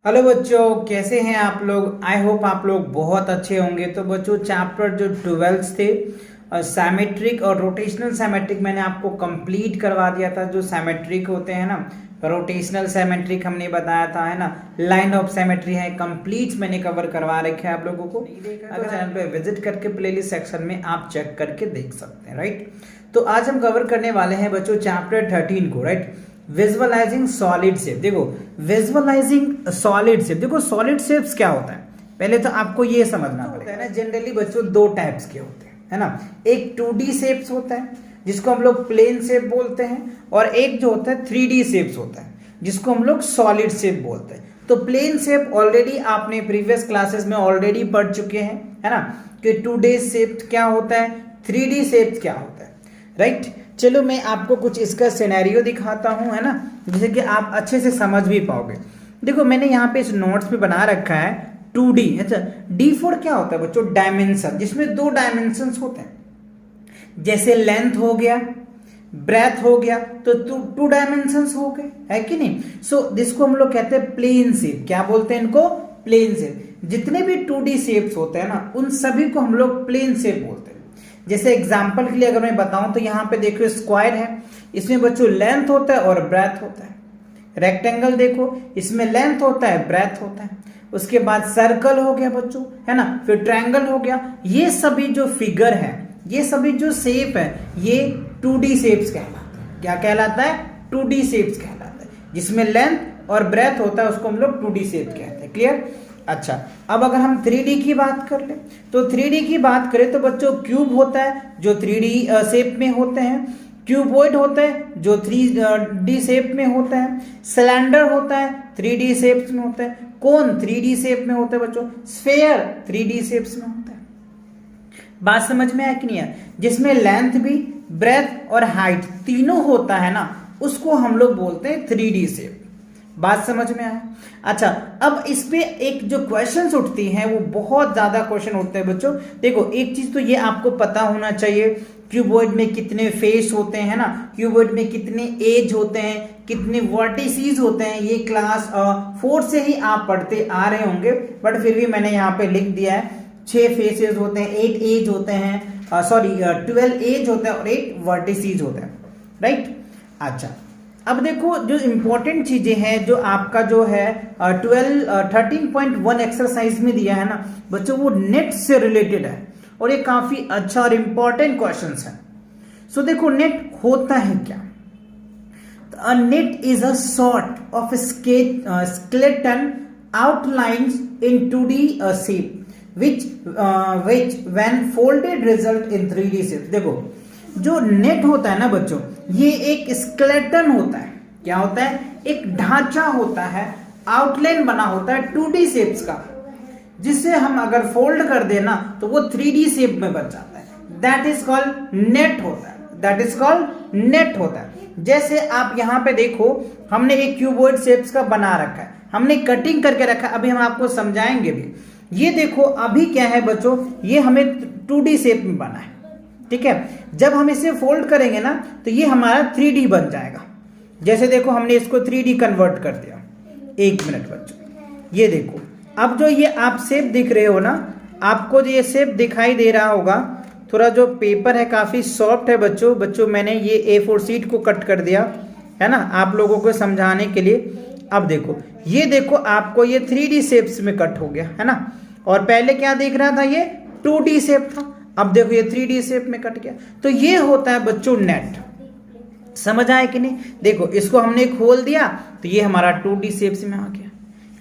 Hello बच्चों, कैसे हैं आप लोग। आई होप आप लोग बहुत अच्छे होंगे। तो बच्चों, चैप्टर जो 12 थे सैमेट्रिक और रोटेशनल सैमेट्रिक मैंने आपको कंप्लीट करवा दिया था। जो सैमेट्रिक होते हैं ना, रोटेशनल सैमेट्रिक हमने बताया था, है ना, लाइन ऑफ सैमेट्री है, कंप्लीट मैंने कवर करवा रखे हैं आप लोगों को। अगर चैनल पे विजिट करके प्लेलिस्ट सेक्शन में आप चेक करके देख सकते हैं, राइट। तो आज हम कवर करने वाले हैं बच्चों चैप्टर 13 को, राइट, विजुअलाइजिंग सॉलिड शेप। देखो, विजुअलाइजिंग सॉलिड शेप, देखो सॉलिड शेप्स क्या होता है पहले तो आपको ये समझना पड़ेगा ना। जनरली बच्चों दो टाइप्स के होते हैं, है ना। एक 2D शेप्स होता है जिसको हम लोग प्लेन शेप बोलते हैं, और एक जो होता है 3D शेप्स होता है जिसको हम लोग सॉलिड शेप बोलते हैं। तो प्लेन शेप ऑलरेडी आपने प्रीवियस क्लासेस में ऑलरेडी पढ़ चुके हैं, है ना, कि 2D शेप क्या होता है, 3D शेप क्या होता है, राइट। चलो मैं आपको कुछ इसका सिनेरियो दिखाता हूं, है ना, जिससे कि आप अच्छे से समझ भी पाओगे। देखो मैंने यहाँ पे इस नोट्स में बना रखा है 2D। अच्छा, D4 क्या होता है बच्चों, डायमेंशन, जिसमें दो डायमेंशन होते हैं। जैसे लेंथ हो गया, ब्रेथ हो गया, तो 2 डायमेंशन हो गए, है कि नहीं। सो जिसको हम लोग कहते हैं प्लेन शेप। क्या बोलते हैं इनको, प्लेन शेप। जितने भी 2D शेप्स होते हैं ना, उन सभी को हम लोग प्लेन शेप बोलते हैं। जैसे एग्जांपल के लिए अगर मैं बताऊं तो यहाँ पे देखो स्क्वायर है, इसमें बच्चों लेंथ होता है और ब्रेथ होता है। रेक्टेंगल देखो, इसमें लेंथ होता है, ब्रेथ होता है। उसके बाद सर्कल हो गया बच्चों, है ना, फिर ट्रायंगल हो गया। ये सभी जो फिगर है, ये सभी जो शेप है, ये 2D शेप्स कहलाते हैं। क्या कहलाता है, 2D शेप्स कहलाता है। जिसमें लेंथ और ब्रेथ होता है उसको हम लोग 2D शेप कहते हैं। क्लियर। अच्छा, अब अगर हम 3D की बात कर ले तो 3D की बात करें तो बच्चों क्यूब होता है जो 3D शेप में होते हैं, क्यूबॉइड होता है जो 3D शेप में होता है, सिलेंडर होता है 3D शेप्स में होता है, कोन 3D शेप में होता है बच्चों, स्फेयर 3D शेप्स में होता है। बात समझ में आया कि नहीं है। जिसमें लेंथ भी, ब्रेथ और हाइट तीनों होता है ना, उसको हम लोग बोलते हैं 3D शेप। बात समझ में आया। अच्छा, अब इस पे एक जो क्वेश्चंस उठती हैं वो बहुत ज्यादा क्वेश्चन उठते हैं बच्चों। देखो एक चीज तो ये आपको पता होना चाहिए, क्यूबॉइड में कितने फेस होते हैं ना, क्यूबॉइड में कितने एज होते हैं, कितने वर्टिसेस होते हैं। ये क्लास 4 से ही आप पढ़ते आ रहे होंगे, बट फिर भी मैंने यहाँ पे लिख दिया है 6 फेसेस होते हैं, 8 एज होते हैं, 12 एज होते हैं और 8 वर्टिसेस होते हैं, राइट। अच्छा, अब देखो जो इंपॉर्टेंट चीजें हैं जो आपका जो है 13.1 एक्सरसाइज में दिया है ना बच्चों, वो नेट से रिलेटेड है और ये काफी अच्छा और इंपॉर्टेंट क्वेश्चन है। सो देखो नेट होता है क्या। A net is a sort of skeleton outlines in 2D shape which when folded result in 3D shape। देखो जो नेट होता है ना बच्चों, ये एक स्केलेटन होता है। क्या होता है, एक ढांचा होता है, आउटलाइन बना होता है 2D शेप्स का, जिसे हम अगर फोल्ड कर देना तो वो 3D शेप में बन जाता है। दैट इज कॉल्ड नेट होता है, दैट इज कॉल्ड नेट होता है। जैसे आप यहाँ पे देखो, हमने एक क्यूबॉइड शेप्स का बना रखा है, हमने कटिंग करके रखा है, अभी हम आपको समझाएंगे भी। ये देखो अभी क्या है बच्चों, ये हमें 2D शेप में बना है, ठीक है। जब हम इसे फोल्ड करेंगे ना तो ये हमारा 3D बन जाएगा। जैसे देखो हमने इसको 3D कन्वर्ट कर दिया। एक मिनट बच्चों, ये देखो अब जो ये आप शेप दिख रहे हो ना, आपको जो ये शेप दिखाई दे रहा होगा, थोड़ा जो पेपर है काफी सॉफ्ट है बच्चों मैंने ये A4 शीट को कट कर दिया है ना, आप लोगों को समझाने के लिए। अब देखो ये देखो आपको ये 3D शेप्स में कट हो गया है ना, और पहले क्या दिख रहा था, ये 2D शेप था। अब देखो ये 3D शेप में कट गया। तो ये होता है बच्चों नेट। समझ आए कि नहीं। देखो इसको हमने खोल दिया तो ये हमारा 2D शेप्स में आ गया।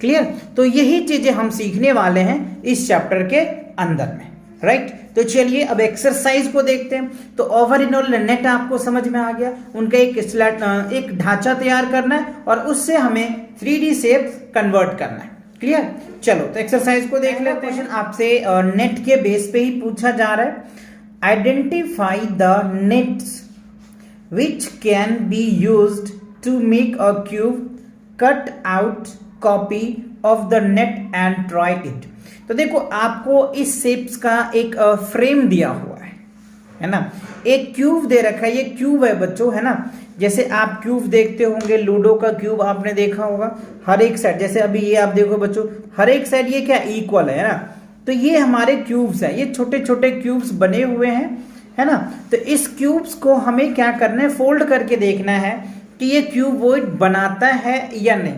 क्लियर। तो यही चीजें हम सीखने वाले हैं इस चैप्टर के अंदर में, राइट। तो चलिए अब एक्सरसाइज को देखते हैं। तो ओवरऑल नेट आपको समझ में आ गया, उनका एक ढांचा तैयार करना है और उससे हमें 3D शेप कन्वर्ट करना है। क्लियर। चलो तो एक्सरसाइज को देख लेते हैं। क्वेश्चन आपसे नेट के बेस पे ही पूछा जा रहा है। Identify the nets which can be used to make a cube, cut out copy of the net and try it। तो देखो आपको इस शेप्स का एक फ्रेम दिया हुआ है ना, एक क्यूब दे रखा है, ये क्यूब है बच्चों, है ना, जैसे आप क्यूब देखते होंगे, लूडो का क्यूब आपने देखा होगा, हर एक साइड, जैसे अभी ये आप देखो बच्चों, हर एक साइड ये क्या इक्वल है ना, तो ये हमारे क्यूब्स हैं, ये छोटे छोटे क्यूब्स बने हुए हैं, है ना। तो इस क्यूब्स को हमें क्या करना है, फोल्ड करके देखना है कि ये क्यूबॉइड बनाता है या नहीं।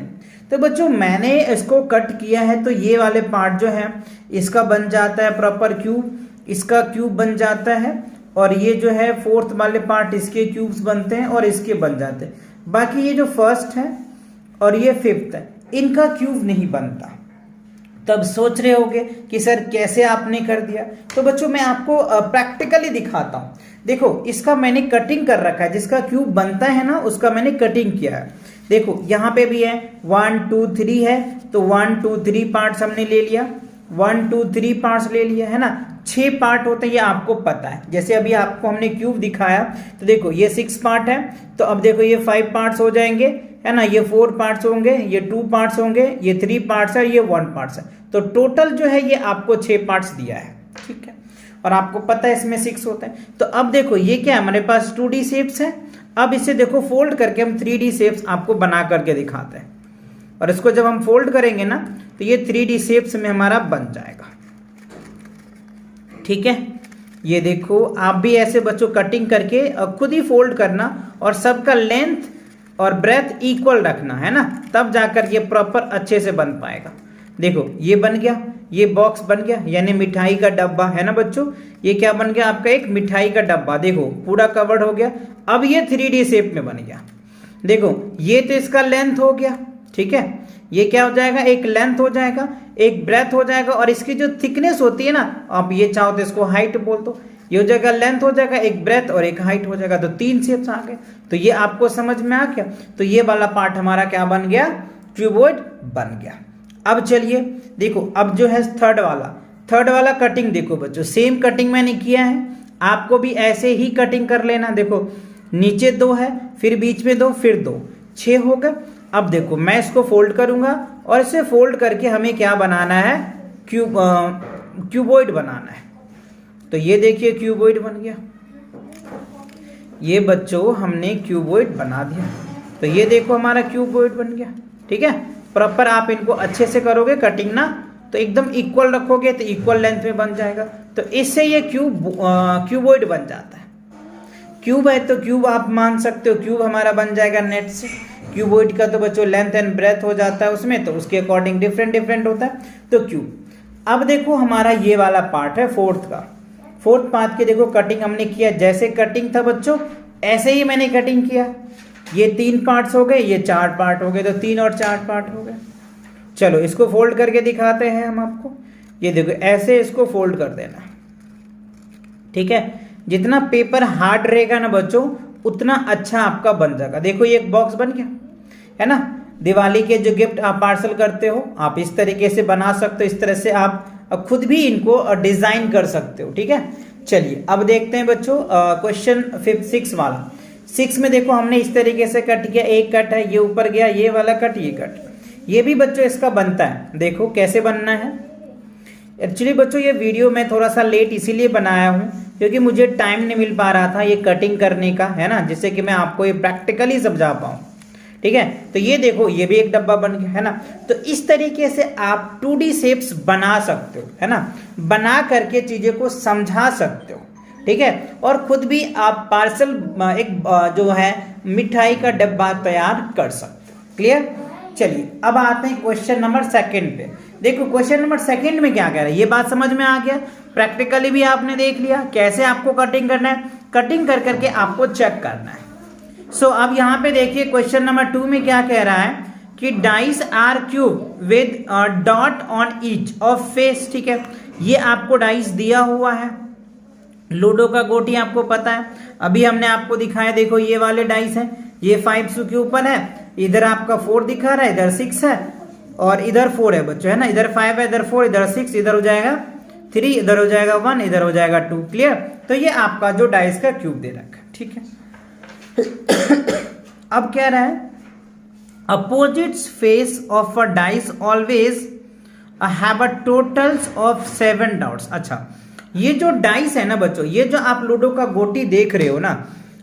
तो बच्चों मैंने इसको कट किया है, तो ये वाले पार्ट जो है इसका बन जाता है प्रॉपर क्यूब, इसका क्यूब बन जाता है, और ये जो है फोर्थ वाले पार्ट इसके क्यूब्स बनते हैं और इसके बन जाते हैं। बाकी ये जो फर्स्ट है और ये फिफ्थ है, इनका क्यूब नहीं बनता। तब सोच रहे होगे कि सर कैसे आपने कर दिया, तो बच्चों मैं आपको प्रैक्टिकली दिखाता हूं। देखो इसका मैंने कटिंग कर रखा है, जिसका क्यूब बनता है ना उसका मैंने कटिंग किया है। देखो यहाँ पे भी है 1 2 3 है, तो 1 2 3 पार्ट्स हमने ले लिया, 1 2 3 पार्ट्स ले लिया, है ना। 6 पार्ट होते हैं ये आपको पता है, जैसे अभी आपको हमने क्यूब दिखाया, तो देखो ये 6 पार्ट है, तो अब देखो ये 5 पार्ट्स हो जाएंगे, है ना, ये 4 पार्ट्स होंगे, ये 2 पार्ट्स होंगे, ये 3 पार्ट्स है, ये 1 पार्ट्स है, तो टोटल जो है ये आपको 6 पार्ट्स दिया है, ठीक है। और आपको पता है इसमें 6 होता है। तो अब देखो ये क्या है, हमारे पास 2D शेप्स है। अब इसे देखो फोल्ड करके हम 3D शेप्स आपको बना करके दिखाते हैं, और इसको जब हम फोल्ड करेंगे ना तो ये 3D शेप्स में हमारा बन जाएगा, ठीक है। ये देखो आप भी ऐसे बच्चों कटिंग करके खुद ही फोल्ड करना, और सबका लेंथ और ब्रेथ इक्वल रखना, है ना, तब जाकर ये प्रॉपर अच्छे से बन पाएगा। देखो ये बन गया, ये बॉक्स बन गया, यानी मिठाई का डब्बा, है ना बच्चों, ये क्या बन गया आपका, एक मिठाई का डब्बा, देखो पूरा कवर्ड हो गया। अब ये 3D शेप में बन गया, देखो ये तो इसका लेंथ हो गया, ठीक है, ये क्या हो जाएगा, एक लेंथ हो जाएगा, एक ब्रेथ हो जाएगा, और इसकी जो थिकनेस होती है ना, आप ये चाहो तो इसको हाइट बोल दो, ये हो जाएगा लेंथ हो जाएगा, एक ब्रेथ और एक हाइट हो जाएगा, तो 3 शेप्स आ गए। तो ये आपको समझ में आ गया, तो ये वाला पार्ट हमारा क्या बन गया, क्यूबॉइड बन गया। अब चलिए देखो, अब जो है थर्ड वाला कटिंग देखो बच्चों, सेम कटिंग मैंने किया है, आपको भी ऐसे ही कटिंग कर लेना। देखो नीचे 2 है, फिर बीच में 2, फिर 2, 6 हो गए। अब देखो मैं इसको फोल्ड करूंगा, और इसे फोल्ड करके हमें क्या बनाना है, क्यूबॉइड बनाना है। तो ये देखिए क्यूबॉइड बन गया, ये बच्चों हमने क्यूबॉइड बना दिया। तो ये देखो हमारा क्यूबॉइड बन गया, ठीक है। प्रॉपर आप इनको अच्छे से करोगे कटिंग ना, तो एकदम इक्वल रखोगे तो इक्वल लेंथ में बन जाएगा। तो इससे ये क्यूबॉइड बन जाता है। क्यूब है तो क्यूब आप मान सकते हो, क्यूब हमारा बन जाएगा नेट से। क्यूबॉइड का तो बच्चों लेंथ एंड ब्रेथ हो जाता है उसमें, तो उसके अकॉर्डिंग डिफरेंट होता है, तो क्यूब। अब देखो हमारा ये वाला पार्ट है फोर्थ पार्ट की देखो कटिंग हमने किया, जैसे कटिंग था बच्चों ऐसे ही मैंने कटिंग किया। ये 3 पार्ट्स हो गए, ये 4 पार्ट हो गए, तो 3 और 4 पार्ट हो गए। चलो इसको फोल्ड करके दिखाते हैं हम आपको। ये देखो ऐसे इसको फोल्ड कर देना, ठीक है। जितना पेपर हार्ड रहेगा ना बच्चों, उतना अच्छा आपका बन जाएगा। देखो ये एक बॉक्स बन गया, है ना। दिवाली के जो गिफ्ट आप पार्सल करते हो, आप इस तरीके से बना सकते हो, इस तरह से आप खुद भी इनको डिजाइन कर सकते हो, ठीक है। चलिए अब देखते हैं बच्चों क्वेश्चन 6 वाला। 6 में देखो हमने इस तरीके से कट किया, एक कट है, ये ऊपर गया, ये वाला कट, ये कट, ये भी बच्चों इसका बनता है। देखो कैसे बनना है। एक्चुअली बच्चों ये वीडियो मैं थोड़ा सा लेट इसीलिए बनाया हूँ क्योंकि मुझे टाइम नहीं मिल पा रहा था ये कटिंग करने का, है ना, जिससे कि मैं आपको ये प्रैक्टिकली समझा पाऊँ, ठीक है। तो ये देखो ये भी एक डब्बा बन गया, है ना। तो इस तरीके से आप 2D शेप्स बना सकते हो, है ना, बना करके चीजें को समझा सकते हो, ठीक है। और खुद भी आप पार्सल एक जो है मिठाई का डब्बा तैयार कर सकते हो। क्लियर। चलिए अब आते हैं क्वेश्चन नंबर 2 पे। देखो क्वेश्चन नंबर 2 में क्या कह रहा है, ये बात समझ में आ गया। प्रैक्टिकली भी आपने देख लिया कैसे आपको कटिंग करना है, कटिंग कर करके आपको चेक करना है। सो अब यहाँ पे देखिए क्वेश्चन नंबर 2 में क्या कह रहा है कि dice are cube with dot on each of face, ठीक है। ये आपको डाइस दिया हुआ है, लूडो का गोटी आपको पता है, अभी हमने आपको दिखाया। देखो ये वाले डाइस हैं, ये 5 के ऊपर है, इधर आपका 4 दिखा रहा है, इधर 6 है और इधर 4 है बच्चों, है ना। इधर 5 है, इधर 4, इधर 6, इधर हो जाएगा 3, इधर हो जाएगा 1, इधर हो जाएगा 2। क्लियर। तो ये आपका जो डाइस का क्यूब दे रखा है, ठीक है। अब कह रहा है opposites face of a dice always have a totals of 7 dots. अच्छा ये जो डाइस है ना बच्चों, ये जो आप लूडो का गोटी देख रहे हो ना,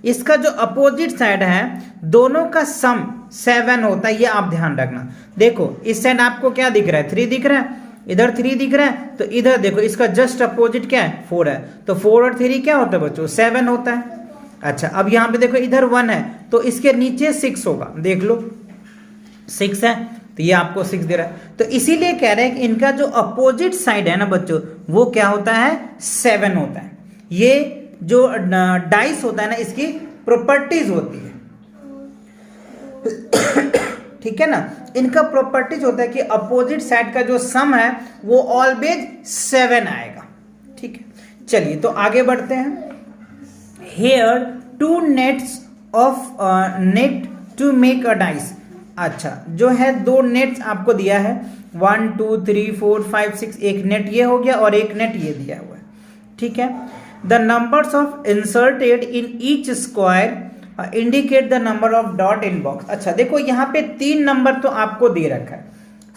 इसका जो अपोजिट साइड है दोनों का सम 7 होता है, ये आप ध्यान रखना। देखो इस साइड आपको क्या दिख रहा है, 3 दिख रहा है, इधर 3 दिख रहा है, तो इधर देखो इसका जस्ट अपोजिट क्या है, 4 है, तो 4 और 3 क्या होता है बच्चों, 7 होता है। अच्छा अब यहाँ पे देखो इधर 1 है तो इसके नीचे 6 होगा, देख लो 6 है तो ये आपको 6 दे रहा है। तो इसीलिए कह रहे हैं कि इनका जो अपोजिट साइड है ना बच्चों वो क्या होता है, 7 होता है। ये जो डाइस होता है ना इसकी प्रॉपर्टीज होती है, ठीक है ना, इनका प्रॉपर्टीज होता है कि अपोजिट साइड का जो सम है वो ऑलवेज 7 आएगा। ठीक है चलिए तो आगे बढ़ते हैं। Here 2 nets of net to make a dice। अच्छा जो है 2 नेट्स आपको दिया है, 1 2 3 4 5 6, एक नेट ये हो गया और एक नेट ये दिया हुआ है। ठीक है, the numbers of inserted in each square indicate the number of dot in box. अच्छा देखो यहाँ पे 3 नंबर तो आपको दे रखा है,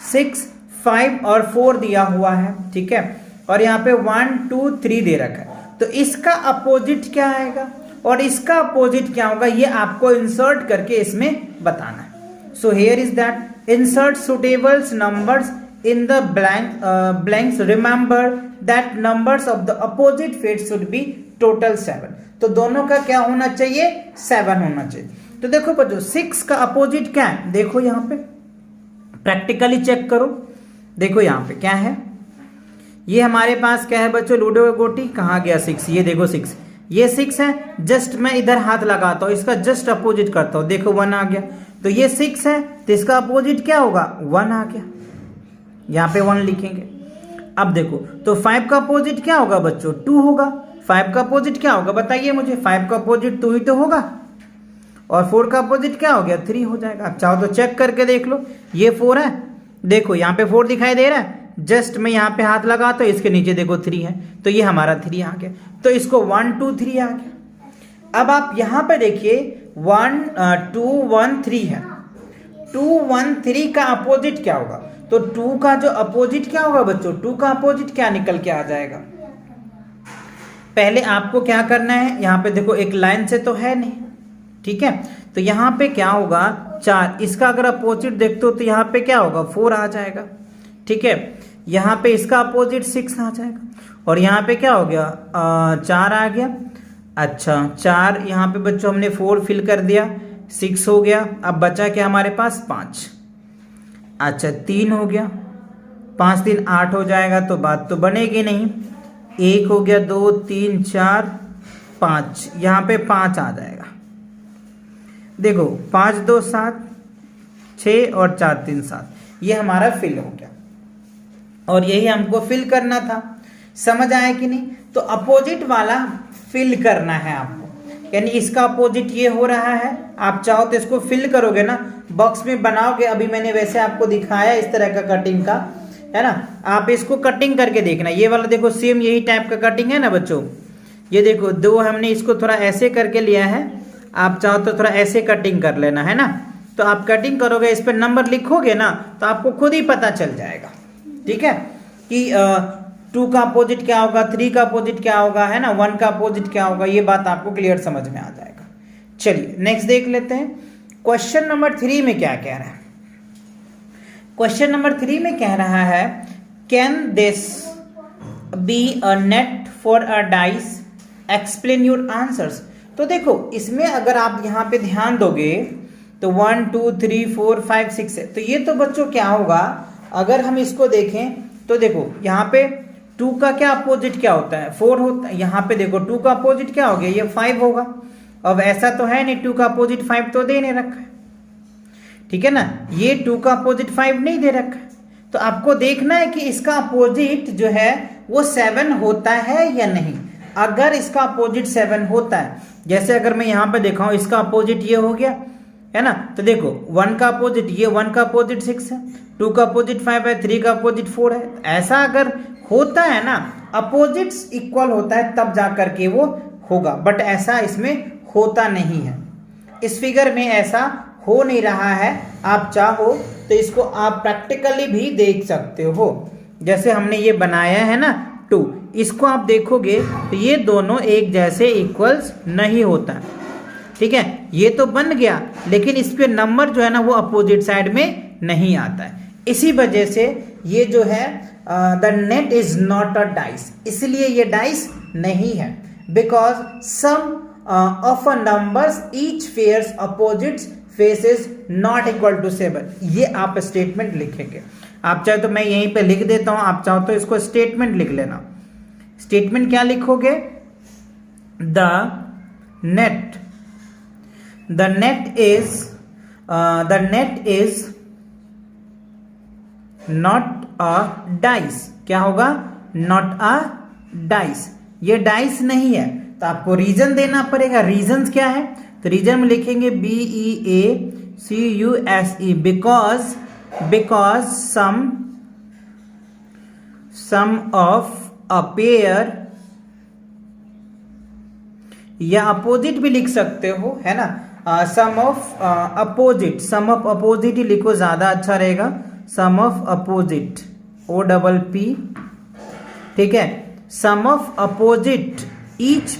6 5 और 4 दिया हुआ है। ठीक है, और यहाँ पे 1 2 3 दे रखा है, तो इसका अपोजिट क्या आएगा और इसका अपोजिट क्या होगा ये आपको इंसर्ट करके इसमें बताना है। So here is that insert suitable numbers in the blanks, remember that numbers of the opposite fate should be total 7। तो दोनों का क्या होना चाहिए, 7 होना चाहिए। तो देखो बच्चों 6 का अपोजिट क्या है, देखो यहाँ पे प्रैक्टिकली चेक करो, देखो यहाँ पे क्या है, ये हमारे पास क्या है बच्चों, लूडो का गोटी, कहाँ गया 6, ये देखो 6, ये 6 है, जस्ट मैं इधर हाथ लगाता हूँ, इसका जस्ट अपोजिट करता हूँ, देखो 1 आ गया। तो ये 6 है तो इसका अपोजिट क्या होगा, 1 आ गया, यहाँ पे 1 लिखेंगे। अब देखो तो 5 का अपोजिट क्या होगा बच्चों, 2 होगा। 5 का अपोजिट क्या होगा बताइए मुझे, 5 का अपोजिट 2 ही तो होगा, और 4 का अपोजिट क्या हो गया, 3 हो जाएगा। अब चाहो तो चेक करके देख लो, ये 4 है, देखो यहाँ पे 4 दिखाई दे रहा है, जस्ट मैं यहाँ पे हाथ लगा तो इसके नीचे देखो 3 है, तो ये हमारा 3 आ गया, तो इसको 1 2 3 आ गया। अब आप यहाँ पे देखिए 1 2 1 3 है, 2 1 3 का अपोजिट क्या होगा, तो 2 का जो अपोजिट क्या होगा बच्चों, 2 का अपोजिट क्या निकल के आ जाएगा। पहले आपको क्या करना है, यहाँ पे देखो एक लाइन से तो है नहीं, ठीक है, तो यहाँ पे क्या होगा 4, इसका अगर अपोजिट देखते हो तो यहाँ पे क्या होगा 4 आ जाएगा। ठीक है, यहाँ पे इसका अपोजिट 6 आ जाएगा, और यहाँ पे क्या हो गया 4 आ गया। अच्छा 4 यहाँ पे बच्चों हमने 4 फिल कर दिया, 6 हो गया, अब बचा क्या हमारे पास 5। अच्छा 3 हो गया, 5 3 8 हो जाएगा, तो बात तो बनेगी नहीं। 1 हो गया, 2 3 4 5, यहाँ पे 5 आ जाएगा, देखो 5 2 7 6 और 4 3 7, ये हमारा फिल हो गया, और यही हमको फिल करना था। समझ आया कि नहीं, तो अपोजिट वाला फिल करना है आपको, यानी इसका अपोजिट ये हो रहा है, आप चाहो तो इसको फिल करोगे ना, बॉक्स में बनाओगे, अभी मैंने वैसे आपको दिखाया इस तरह का कटिंग का, है ना, आप इसको कटिंग करके देखना। ये वाला देखो सेम यही टाइप का कटिंग है ना बच्चों, ये देखो 2 हमने इसको थोड़ा ऐसे करके लिया है, आप चाहो तो थोड़ा ऐसे कटिंग कर लेना, है ना, तो आप कटिंग करोगे, इस पर नंबर लिखोगे ना तो आपको खुद ही पता चल जाएगा। ठीक है, कि 2 का अपोजिट क्या होगा, 3 का अपोजिट क्या होगा, है ना, 1 का अपोजिट क्या होगा, ये बात आपको क्लियर समझ में आ जाएगा। चलिए नेक्स्ट देख लेते हैं, क्वेश्चन नंबर 3 में क्या कह रहा है। क्वेश्चन नंबर 3 में कह रहा है can this be a net for a dice, explain your answers. तो देखो इसमें अगर आप यहाँ पे ध्यान दोगे तो 1 2 3 4 5 6 है, तो ये तो बच्चों क्या होगा, अगर हम इसको देखें तो देखो यहाँ पे 2 का क्या अपोजिट क्या होता है, 4 होता है, यहाँ पे देखो 2 का अपोजिट क्या हो गया, ये 5 होगा। अब ऐसा तो है नहीं 2 का अपोजिट 5 तो दे नहीं रखा है, ठीक है ना, ये 2 का अपोजिट 5 नहीं दे रखा है, तो आपको देखना है कि इसका अपोजिट जो है वो 7 होता है या नहीं। अगर इसका अपोजिट 7 होता है, जैसे अगर मैं यहाँ पे देखा हूँ इसका अपोजिट ये हो गया, है ना, तो देखो 1 का अपोजिट ये, 1 का अपोजिट 6 है, 2 का अपोजिट 5 है, 3 का अपोजिट 4 है। ऐसा अगर होता है ना, अपोजिट्स इक्वल होता है तब जा करके वो होगा, बट ऐसा इसमें होता नहीं है, इस फिगर में ऐसा हो नहीं रहा है। आप चाहो तो इसको आप प्रैक्टिकली भी देख सकते हो, जैसे हमने ये बनाया है ना 2, इसको आप देखोगे तो ये दोनों एक जैसे इक्वल्स नहीं होता है, ठीक है, ये तो बन गया, लेकिन इस पे नंबर जो है ना वो अपोजिट साइड में नहीं आता है। इसी वजह से ये जो है the net is not a dice, इसलिए ये डाइस नहीं है, because sum of a numbers each fairs opposites faces not equal to 7। ये आप स्टेटमेंट लिखेंगे। आप चाहे तो मैं यहीं पे लिख देता हूं, आप चाहो तो इसको स्टेटमेंट लिख लेना। स्टेटमेंट क्या लिखोगे? The net is not a dice. क्या होगा? नॉट अ डाइस, ये डाइस नहीं है। तो आपको रीजन देना पड़ेगा। रीजन क्या है? तो रीजन में लिखेंगे BEACUSE, because sum of a pair, या अपोजिट भी लिख सकते हो, है ना, सम ऑफ अपोजिट ही लिखो, ज्यादा अच्छा रहेगा। सम ऑफ अपोजिट, OPP, ठीक है। Sum of opposite each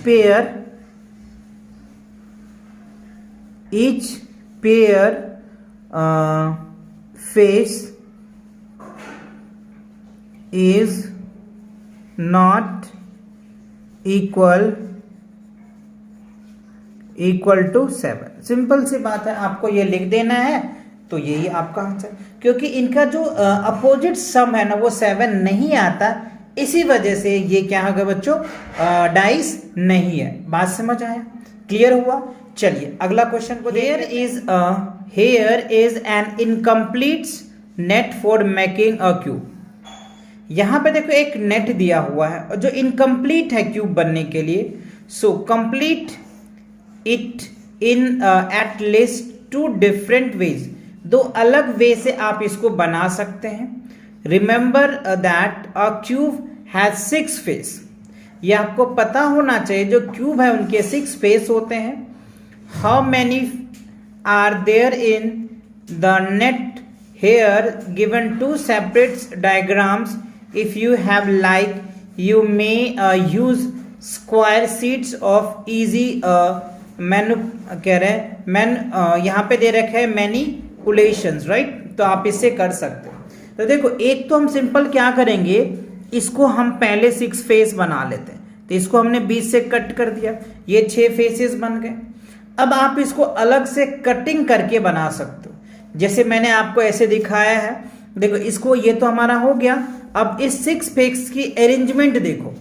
pair face is not equal to 7। Simple सी बात है, आपको ये लिख देना है, तो यही आपका आंसर। क्योंकि इनका जो अपोजिट सम है ना वो 7 नहीं आता, इसी वजह से ये क्या होगा बच्चों? डाइस नहीं है। बात समझ आया? क्लियर हुआ? चलिए अगला क्वेश्चन को। Here is an incomplete net for making a cube. यहां पे देखो एक नेट दिया हुआ है जो इनकम्प्लीट है क्यूब बनने के लिए। So complete it in at least 2 different ways. 2 अलग वे से आप इसको बना सकते हैं। Remember that a cube has 6 face. ये आपको पता होना चाहिए, जो क्यूब है उनके 6 फेस होते हैं। How many are there in the net here given 2 separate diagrams. If you have like you may use square sheets of easy मैनु कह रहे हैं यहाँ पे दे रखे है मैनिपुलेशंस, राइट। तो आप इससे कर सकते हो। तो देखो एक तो हम सिंपल क्या करेंगे, इसको हम पहले 6 फेस बना लेते हैं। तो इसको हमने 20 से कट कर दिया, ये 6 फेसेस बन गए। अब आप इसको अलग से कटिंग करके बना सकते हो, जैसे मैंने आपको ऐसे दिखाया है। देखो इसको, ये तो हमारा हो गया। अब इस 6 फेस की अरेंजमेंट देखो।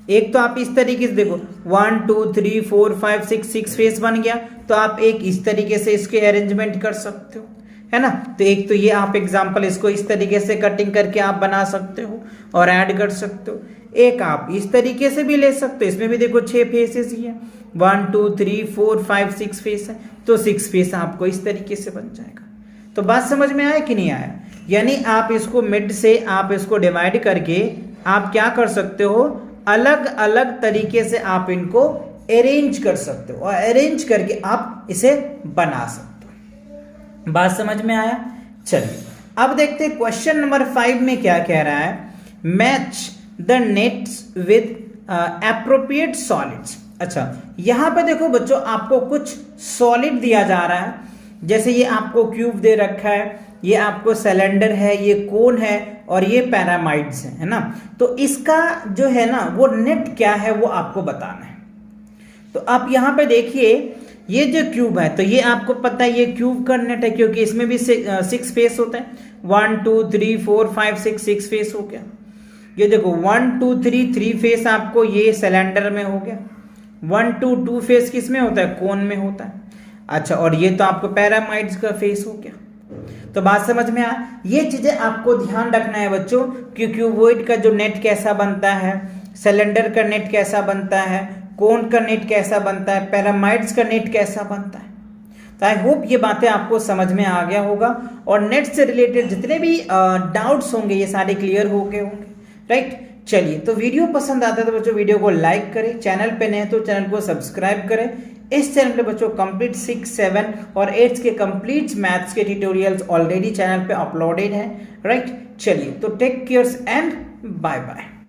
एक तो आप इस तरीके से देखो 1 2 3 4 5 6 फेस बन गया। तो आप एक इस तरीके से इसके अरेंजमेंट कर सकते हो, है ना। तो एक तो ये आप एग्जांपल इसको इस तरीके से कटिंग करके आप बना सकते हो और ऐड कर सकते हो। एक आप इस तरीके से भी ले सकते हो, इसमें भी देखो 6 फेसेस ही है, 1 2 3 4 5 6 फेस है। तो 6 फेस आपको इस तरीके से बन जाएगा। तो बात समझ में आया कि नहीं आया? यानी आप इसको मिड से आप इसको डिवाइड करके आप क्या कर सकते हो, अलग अलग तरीके से आप इनको अरेंज कर सकते हो और अरेंज करके आप इसे बना सकते हो। बात समझ में आया? चलिए अब देखते हैं क्वेश्चन नंबर 5 में क्या कह रहा है। Match the nets with appropriate solids. अच्छा, यहां पे देखो बच्चों आपको कुछ सॉलिड दिया जा रहा है। जैसे ये आपको क्यूब दे रखा है, ये आपको सिलेंडर है, ये कोन है और ये पैरामाइड्स है ना। तो इसका जो है ना वो नेट क्या है वो आपको बताना है। तो आप यहां पे देखिए ये जो क्यूब है, तो ये आपको पता है ये क्यूब का नेट है, क्योंकि इसमें भी 6 फेस होते हैं। 1 2 3 4 5 6 फेस हो गया। ये देखो 1 2 3 फेस आपको ये सिलेंडर में हो गया। 1 2 फेस किस में होता है? कोन में होता है। अच्छा, और ये तो आपको पैरामाइड्स का फेस हो गया। तो बात समझ में आया? ये चीजें आपको ध्यान रखना है बच्चों, कि क्यूबॉइड का जो नेट कैसा बनता है, सिलेंडर का नेट कैसा बनता है, कोन का नेट कैसा बनता है, पैरामाइड्स का नेट कैसा बनता है। तो आई होप ये बातें आपको समझ में आ गया होगा और नेट से रिलेटेड जितने भी डाउट्स होंगे ये सारे क्लियर हो गए होंगे, राइट। चलिए, तो वीडियो पसंद आता है तो बच्चों वीडियो को लाइक करें, चैनल पे नए तो चैनल को सब्सक्राइब करें। इस चैनल पे बच्चों कंप्लीट 6, 7 और 8 के कंप्लीट मैथ्स के ट्यूटोरियल्स ऑलरेडी चैनल पे अपलोडेड हैं, राइट। चलिए, तो take cares and bye bye.